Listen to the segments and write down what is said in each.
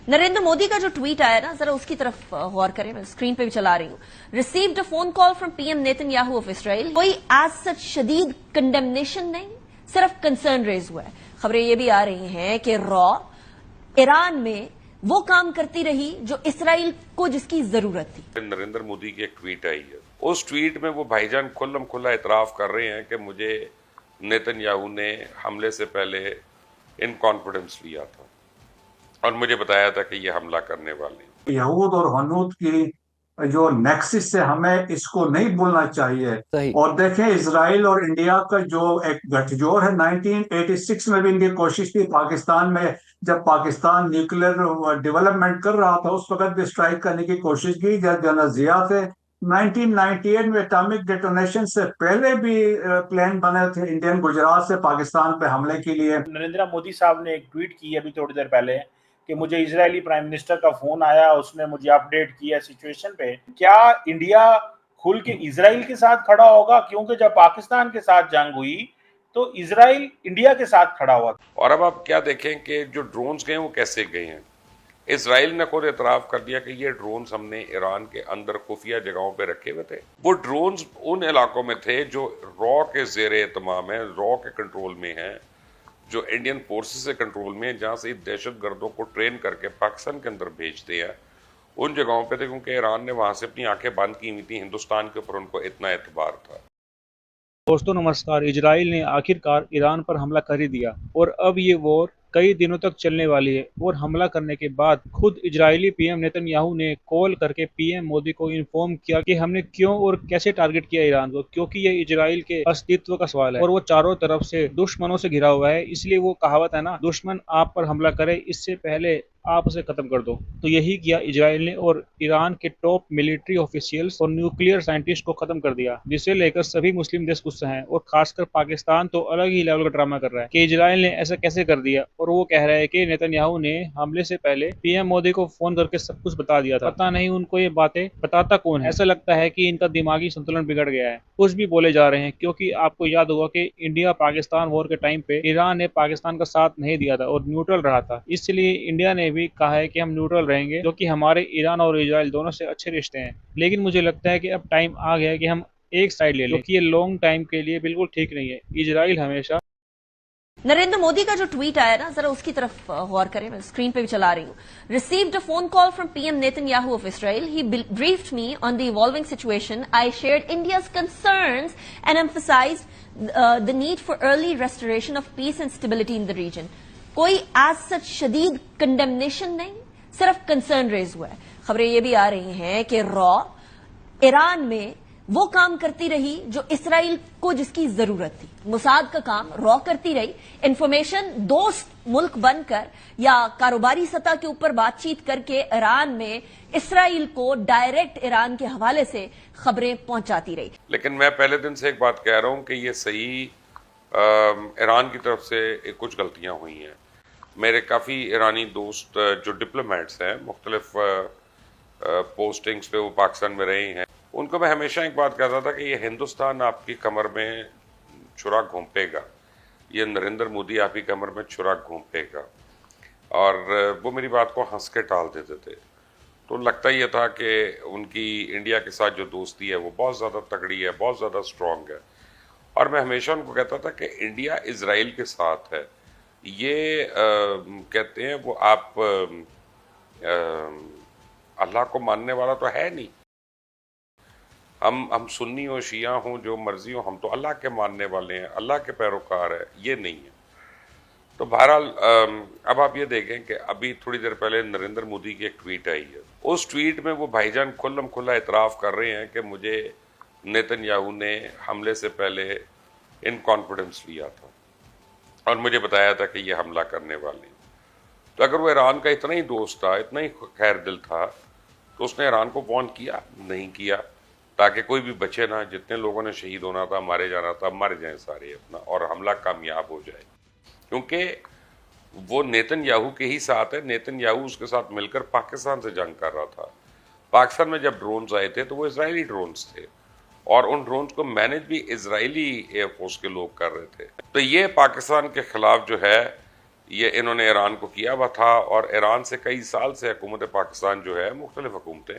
नरेंद्र मोदी का जो ट्वीट आया ना, जरा उसकी तरफ गौर करें। मैं स्क्रीन पे भी चला रही हूं। Received a phone call from PM Netanyahu of Israel. कोई एज सच शदीद कंडेमनेशन नहीं, सिर्फ कंसर्न रेज हुआ है। खबरें ये भी आ रही हैं कि रॉ ईरान में वो काम करती रही जो इसराइल को जिसकी जरूरत थी। नरेंद्र मोदी की एक ट्वीट आई है, उस ट्वीट में वो भाईजान खुल्लम खुल्ला इतराफ कर रहे हैं कि मुझे नेतन्याहू ने हमले से पहले इन कॉन्फिडेंस लिया था और मुझे बताया था कि ये हमला करने वाले हैं। यहूद और हनूद की जो नेक्सिस से हमें इसको नहीं भूलना चाहिए। और देखें, इजराइल और इंडिया का जो एक गठजोड़ है, 1986 में भी इनकी कोशिश थी पाकिस्तान में, जब पाकिस्तान न्यूक्लियर डेवलपमेंट कर रहा था उस वक्त भी स्ट्राइक करने की कोशिश की। जब जनरल जिया थे 1998 में एटॉमिक डेटोनेशन से पहले भी प्लान बने थे इंडियन गुजरात से पाकिस्तान पे हमले के लिए। नरेंद्र मोदी साहब ने एक ट्वीट की अभी थोड़ी देर पहले कि मुझे इजरायली प्राइम मिनिस्टर का फोन आया, उसने मुझे अपडेट किया सिचुएशन पे। क्या इंडिया खुल के इजराइल के साथ खड़ा होगा? क्योंकि जब पाकिस्तान के साथ जंग हुई तो इजराइल इंडिया के साथ खड़ा हुआ। और अब आप क्या देखें कि जो ड्रोन्स गए वो कैसे गए हैं। इजराइल ने खुद इतराफ कर दिया कि ये ड्रोन्स हमने ईरान के अंदर खुफिया जगहों पे रखे हुए थे। वो ड्रोन्स उन इलाकों में थे जो रॉ के ज़ेरे एहतमाम है, रॉ के कंट्रोल में हैं, जो इंडियन फोर्सेस से कंट्रोल में है, जहाँ से दहशत गर्दों को ट्रेन करके पाकिस्तान के अंदर भेजते हैं, उन जगहों पे थे। क्योंकि ईरान ने वहाँ से अपनी आंखें बंद की हुई थी, हिंदुस्तान के ऊपर उनको इतना एतबार था। दोस्तों नमस्कार। इजराइल ने आखिरकार ईरान पर हमला कर ही दिया और अब ये वॉर कई दिनों तक चलने वाली है। और हमला करने के बाद खुद इजरायली पीएम नेतन्याहू ने कॉल करके पीएम मोदी को इन्फॉर्म किया कि हमने क्यों और कैसे टारगेट किया ईरान को, क्योंकि ये इजराइल के अस्तित्व का सवाल है और वो चारों तरफ से दुश्मनों से घिरा हुआ है। इसलिए वो कहावत है ना, दुश्मन आप पर हमला करे इससे पहले आप उसे खत्म कर दो। तो यही किया इजराइल ने और ईरान के टॉप मिलिट्री ऑफिशियल्स और न्यूक्लियर साइंटिस्ट को खत्म कर दिया, जिसे लेकर सभी मुस्लिम देश गुस्से हैं और खासकर पाकिस्तान तो अलग ही लेवल का ड्रामा कर रहा है कि इजराइल ने ऐसा कैसे कर दिया। और वो कह रहा है कि नेतन्याहू ने हमले से पहले पीएम मोदी को फोन करके सब कुछ बता दिया था। पता नहीं उनको ये बातें बताता कौन है। ऐसा लगता है कि इनका दिमागी संतुलन बिगड़ गया है। कुछ भी बोले जा रहे हैं, क्योंकि आपको याद होगा कि इंडिया पाकिस्तान वॉर के टाइम पे ईरान ने पाकिस्तान का साथ नहीं दिया था और न्यूट्रल रहा था। इसलिए इंडिया ने भी कहा है कि हम न्यूट्रल रहेंगे, क्योंकि हमारे ईरान और इजराइल दोनों से अच्छे रिश्ते हैं। लेकिन मुझे लगता है कि अब टाइम आ गया है कि हम एक साइड ले लें, क्योंकि ये लॉन्ग टाइम के लिए बिल्कुल ठीक नहीं है। इजराइल हमेशा नरेंद्र मोदी का जो ट्वीट आया ना, जरा उसकी तरफ गौर करें। मैं स्क्रीन पे भी चला रही हूं। Received a phone call from PM Netanyahu of Israel. He briefed me on the evolving situation. I shared India's concerns and emphasised the need for early restoration of peace and stability in the region. कोई as such शदीद condemnation नहीं, सिर्फ concern raise हुआ है। खबरें ये भी आ रही हैं कि रॉ ईरान में वो काम करती रही जो इसराइल को जिसकी जरूरत थी। मोसाद का काम रॉ करती रही। इंफॉर्मेशन दोस्त मुल्क बनकर या कारोबारी सतह के ऊपर बातचीत करके ईरान में इसराइल को डायरेक्ट ईरान के हवाले से खबरें पहुंचाती रही। लेकिन मैं पहले दिन से एक बात कह रहा हूं कि ये सही ईरान की तरफ से कुछ गलतियां हुई हैं। मेरे काफ़ी ईरानी दोस्त जो डिप्लोमेट्स हैं, मुख्तलिफ पोस्टिंग्स पे वो पाकिस्तान में रहे हैं, उनको मैं हमेशा एक बात कहता था कि ये हिंदुस्तान आपकी कमर में छुरा घोंपेगा, ये नरेंद्र मोदी आपकी कमर में छुरा घोंपेगा। और वो मेरी बात को हंस के टाल देते थे। तो लगता ये था कि उनकी इंडिया के साथ जो दोस्ती है वो बहुत ज़्यादा तगड़ी है, बहुत ज़्यादा स्ट्रॉन्ग है। और मैं हमेशा उनको कहता था कि इंडिया इजराइल के साथ है। ये कहते हैं वो आप अल्लाह को मानने वाला तो है नहीं। हम सुन्नी हो, शिया हों, जो मर्जी हो, हम तो अल्लाह के मानने वाले हैं, अल्लाह के पैरोकार है, ये नहीं है। तो बहरहाल अब आप ये देखें कि अभी थोड़ी देर पहले नरेंद्र मोदी की एक ट्वीट आई है। उस ट्वीट में वो भाईजान खुल्लम खुल्ला इतराफ कर रहे हैं कि मुझे नेतन्याहू ने हमले से पहले इन कॉन्फिडेंस लिया था और मुझे बताया था कि ये हमला करने वाले हैं। तो अगर वो ईरान का इतना ही दोस्त था, इतना ही खैर दिल था, तो उसने ईरान को वार्न किया नहीं किया, ताकि कोई भी बचे ना। जितने लोगों ने शहीद होना था, मारे जाना था, मर जाएं सारे अपना, और हमला कामयाब हो जाए। क्योंकि वो नेतन्याहू के ही साथ है। नेतन्याहू उसके साथ मिलकर पाकिस्तान से जंग कर रहा था। पाकिस्तान में जब ड्रोन्स आए थे तो वो इजरायली ड्रोन्स थे और उन ड्रोन्स को मैनेज भी इजरायली एयरफोर्स के लोग कर रहे थे। तो ये पाकिस्तान के खिलाफ जो है یہ انہوں نے ایران کو کیا ہوا تھا، اور ایران سے کئی سال سے حکومت پاکستان جو ہے، مختلف حکومتیں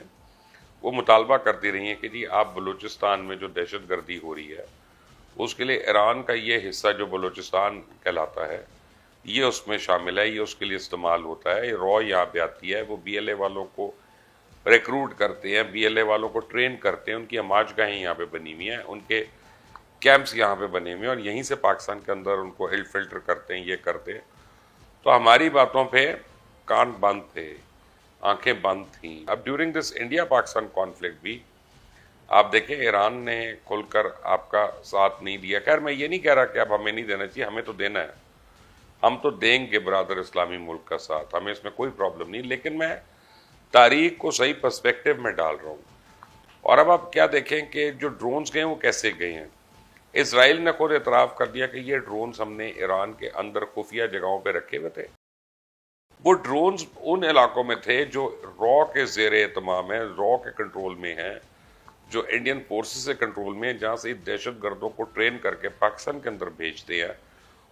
وہ مطالبہ کرتی رہی ہیں کہ جی آپ بلوچستان میں جو دہشت گردی ہو رہی ہے اس کے لیے ایران کا یہ حصہ جو بلوچستان کہلاتا ہے یہ اس میں شامل ہے، یہ اس کے لیے استعمال ہوتا ہے، یہ رو یہاں پہ آتی ہے، وہ بی ایل اے والوں کو ریکروٹ کرتے ہیں، بی ایل اے والوں کو ٹرین کرتے ہیں، ان کی ہماج گاہیں یہاں پہ بنی ہوئی ہیں، ان کے کیمپس یہاں پہ بنے ہوئے ہیں، اور یہیں سے پاکستان کے اندر ان کو فلٹر کرتے ہیں، یہ کرتے ہیں۔ تو ہماری باتوں پہ کان بند تھے، آنکھیں بند تھیں۔ اب during this India Pakistan conflict بھی آپ دیکھیں ایران نے کھل کر آپ کا ساتھ نہیں دیا۔ خیر میں یہ نہیں کہہ رہا کہ اب ہمیں نہیں دینا چاہیے، ہمیں تو دینا ہے، ہم تو دیں گے برادر اسلامی ملک کا ساتھ، ہمیں اس میں کوئی پرابلم نہیں، لیکن میں تاریخ کو صحیح پرسپیکٹو میں ڈال رہا ہوں۔ اور اب آپ کیا دیکھیں کہ جو ڈرونز گئے ہیں وہ کیسے گئے ہیں۔ اسرائیل نے خود اعتراف کر دیا کہ یہ ڈرونز ہم نے ایران کے اندر خفیہ جگہوں پہ رکھے ہوئے تھے۔ وہ ڈرونز ان علاقوں میں تھے جو رو کے زیر اہتمام ہیں، رو کے کنٹرول میں ہیں، جو انڈین فورسز سے کنٹرول میں ہیں، جہاں سے دہشت گردوں کو ٹرین کر کے پاکستان کے اندر بھیجتے ہیں،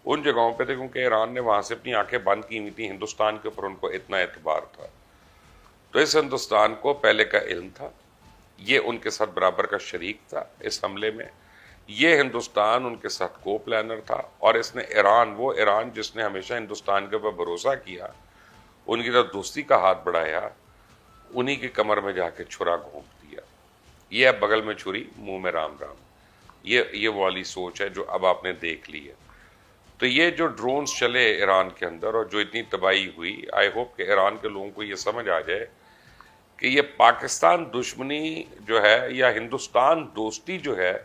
ان جگہوں پہ تھے، کیونکہ ایران نے وہاں سے اپنی آنکھیں بند کی ہوئی تھیں، ہندوستان کے اوپر ان کو اتنا اعتبار تھا۔ تو اس ہندوستان کو پہلے کا علم تھا، یہ ان کے ساتھ برابر کا شریک تھا اس حملے میں، یہ ہندوستان ان کے ساتھ کو پلانر تھا، اور اس نے ایران، وہ ایران جس نے ہمیشہ ہندوستان کے اوپر بھروسہ کیا، ان کی طرف دوستی کا ہاتھ بڑھایا، انہی کی کمر میں جا کے چھرا گھونپ دیا۔ یہ اب بغل میں چھری منہ میں رام رام، یہ والی سوچ ہے جو اب آپ نے دیکھ لی ہے۔ تو یہ جو ڈرونز چلے ایران کے اندر اور جو اتنی تباہی ہوئی، آئی ہوپ کہ ایران کے لوگوں کو یہ سمجھ آ جائے کہ یہ پاکستان دشمنی جو ہے یا ہندوستان دوستی جو ہے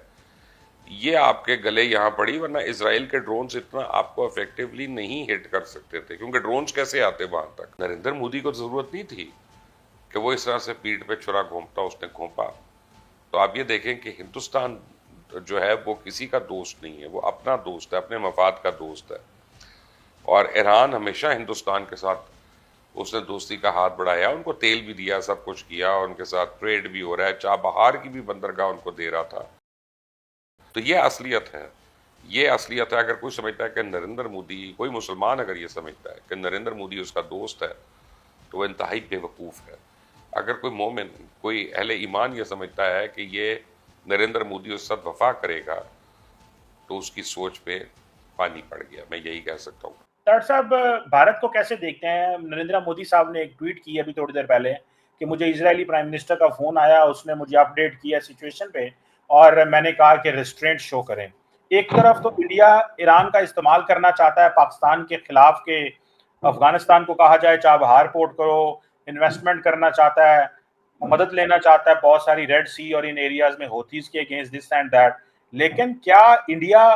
یہ آپ کے گلے یہاں پڑی، ورنہ اسرائیل کے ڈرونز اتنا آپ کو افیکٹولی نہیں ہٹ کر سکتے تھے، کیونکہ ڈرونز کیسے آتے وہاں تک۔ نریندر مودی کو ضرورت نہیں تھی کہ وہ اس طرح سے پیٹھ پہ چھرا گھونپتا، اس نے گھونپا۔ تو آپ یہ دیکھیں کہ ہندوستان جو ہے وہ کسی کا دوست نہیں ہے، وہ اپنا دوست ہے، اپنے مفاد کا دوست ہے، اور ایران ہمیشہ ہندوستان کے ساتھ اس نے دوستی کا ہاتھ بڑھایا، ان کو تیل بھی دیا، سب کچھ کیا، اور ان کے ساتھ ٹریڈ بھی ہو رہا ہے، چابہار کی بھی بندرگاہ ان کو دے رہا تھا۔ تو یہ اصلیت ہے، یہ اصلیت ہے۔ اگر کوئی سمجھتا ہے کہ نریندر مودی، کوئی مسلمان اگر یہ سمجھتا ہے کہ نریندر مودی اس کا دوست ہے تو وہ انتہائی بے وقوف ہے۔ اگر کوئی مومن، کوئی اہل ایمان یہ سمجھتا ہے کہ یہ نریندر مودی اس ساتھ وفا کرے گا تو اس کی سوچ پہ پانی پڑ گیا، میں یہی کہہ سکتا ہوں۔ ڈاکٹر صاحب بھارت کو کیسے دیکھتے ہیں؟ نریندر مودی صاحب نے ایک ٹویٹ کی ابھی تھوڑی دیر پہلے کہ مجھے اسرائیلی پرائم منسٹر کا فون آیا، اس نے مجھے اپڈیٹ کیا سچویشن پہ، اور میں نے کہا کہ ریسٹرینٹ شو کریں۔ ایک طرف تو انڈیا ایران کا استعمال کرنا چاہتا ہے پاکستان کے خلاف کہ افغانستان کو کہا جائے چابہار پورٹ کرو، انویسٹمنٹ کرنا چاہتا ہے، مدد لینا چاہتا ہے بہت ساری ریڈ سی اور ان ایریاز میں ہوتیز کے اگینسٹ دس اینڈ دیٹ، لیکن کیا انڈیا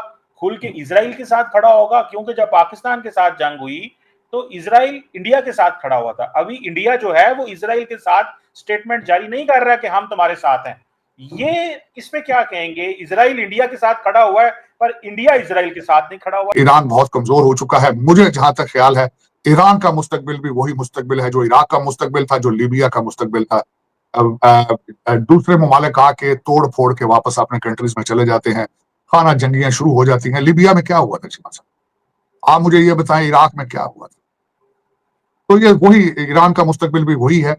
کھل کے اسرائیل کے ساتھ کھڑا ہوگا؟ کیونکہ جب پاکستان کے ساتھ جنگ ہوئی تو اسرائیل انڈیا کے ساتھ کھڑا ہوا تھا، ابھی انڈیا جو ہے وہ اسرائیل کے ساتھ سٹیٹمنٹ جاری نہیں کر رہا کہ ہم تمہارے ساتھ ہیں۔ یہ اس پہ کیا کہیں گے؟ اسرائیل انڈیا کے ساتھ کھڑا ہوا ہے پر انڈیا اسرائیل کے ساتھ نہیں کھڑا ہوا۔ ایران بہت کمزور ہو چکا ہے، مجھے جہاں تک خیال ہے ایران کا مستقبل بھی وہی مستقبل ہے جو عراق کا مستقبل تھا، جو لیبیا کا مستقبل تھا۔ دوسرے ممالک آ کے توڑ پھوڑ کے واپس اپنے کنٹریز میں چلے جاتے ہیں، خانہ جنگیاں شروع ہو جاتی ہیں۔ لیبیا میں کیا ہوا تھا شیما صاحب؟ آپ مجھے یہ بتائیں عراق میں کیا ہوا تھا؟ تو یہ وہی ایران کا مستقبل بھی وہی ہے۔